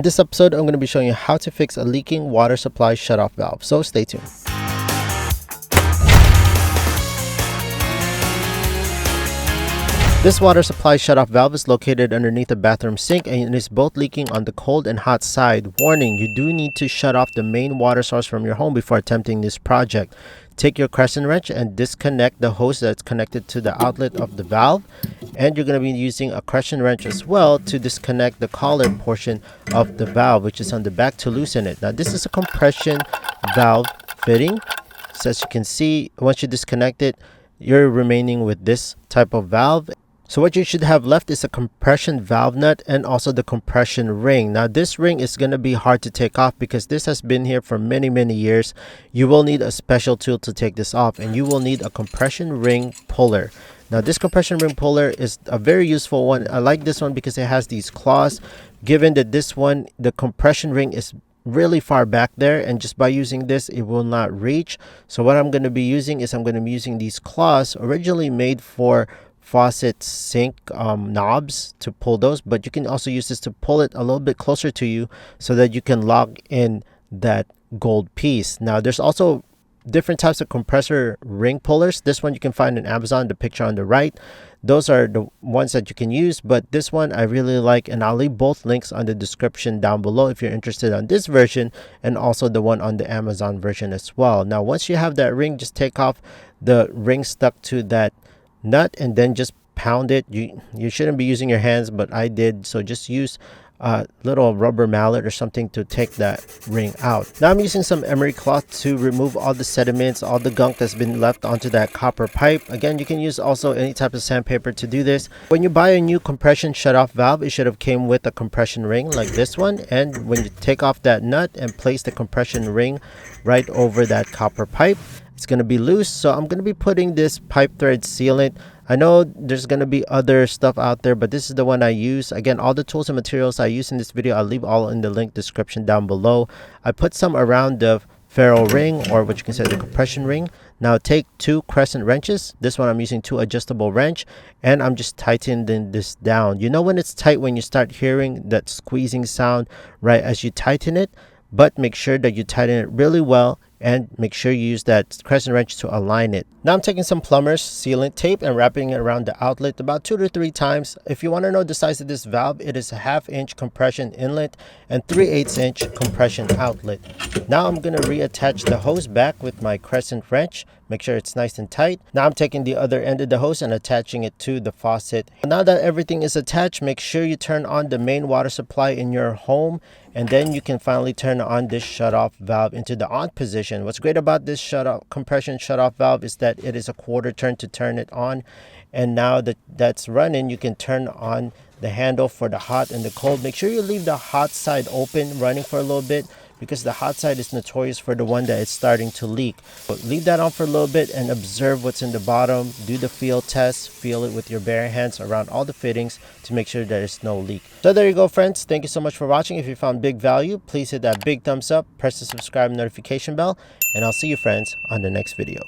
this episode, I'm going to be showing you how to fix a leaking water supply shutoff valve. So stay tuned. This water supply shutoff valve is located underneath the bathroom sink and it is both leaking on the cold and hot side. Warning, you do need to shut off the main water source from your home before attempting this project. Take your crescent wrench and disconnect the hose that's connected to the outlet of the valve. And you're going to be using a crescent wrench as well to disconnect the collar portion of the valve, which is on the back, to loosen it. Now this is a compression valve fitting. So as you can see, once you disconnect it, you're remaining with this type of valve. So what you should have left is a compression valve nut and also the compression ring. Now this ring is going to be hard to take off because this has been here for many years. You will need a special tool to take this off, and you will need a compression ring puller. Now this compression ring puller is a very useful one. I like this one because it has these claws. Given that this one, the compression ring is really far back there, and just by using this it will not reach. So what I'm going to be using is these claws, originally made for faucet sink knobs, to pull those, but you can also use this to pull it a little bit closer to you so that you can lock in that gold piece. Now there's also different types of compressor ring pullers. This one you can find on Amazon, the picture on the right. Those are the ones that you can use, but this one I really like, and I'll leave both links on the description down below if you're interested on this version, and also the one on the Amazon version as well. Now once you have that ring, just take off the ring stuck to that nut and then just pound it. You shouldn't be using your hands, but I did, so just use a little rubber mallet or something to take that ring out. Now I'm using some emery cloth to remove all the sediments, all the gunk that's been left onto that copper pipe. Again, you can use also any type of sandpaper to do this. When you buy a new compression shutoff valve, it should have came with a compression ring like this one, and when you take off that nut and place the compression ring right over that copper pipe, it's going to be loose. So I'm going to be putting this pipe thread sealant. I know there's going to be other stuff out there, but this is the one I use. Again, all the tools and materials I use in this video, I'll leave all in the link description down below. I put some around the ferrule ring, or what you can say the compression ring. Now take 2 crescent wrenches. This one I'm using 2 adjustable wrench, and I'm just tightening this down. You know when it's tight, when you start hearing that squeezing sound right as you tighten it, but make sure that you tighten it really well, and make sure you use that crescent wrench to align it. Now I'm taking some plumber's sealant tape and wrapping it around the outlet about 2 to 3 times. If you want to know the size of this valve, it is a 1/2 inch compression inlet and 3/8 inch compression outlet. Now I'm going to reattach the hose back with my crescent wrench. Make sure it's nice and tight. Now I'm taking the other end of the hose and attaching it to the faucet. Now that everything is attached, make sure you turn on the main water supply in your home, and then you can finally turn on this shutoff valve into the on position. What's great about this compression shutoff valve is that it is a quarter turn to turn it on, and now that that's running, you can turn on the handle for the hot and the cold. Make sure you leave the hot side open, running for a little bit, because the hot side is notorious for the one that is starting to leak. But leave that on for a little bit and observe what's in the bottom. Do the feel test, feel it with your bare hands around all the fittings to make sure there's no leak. So there you go, friends. Thank you so much for watching. If you found big value, please hit that big thumbs up, press the subscribe notification bell, and I'll see you, friends, on the next video.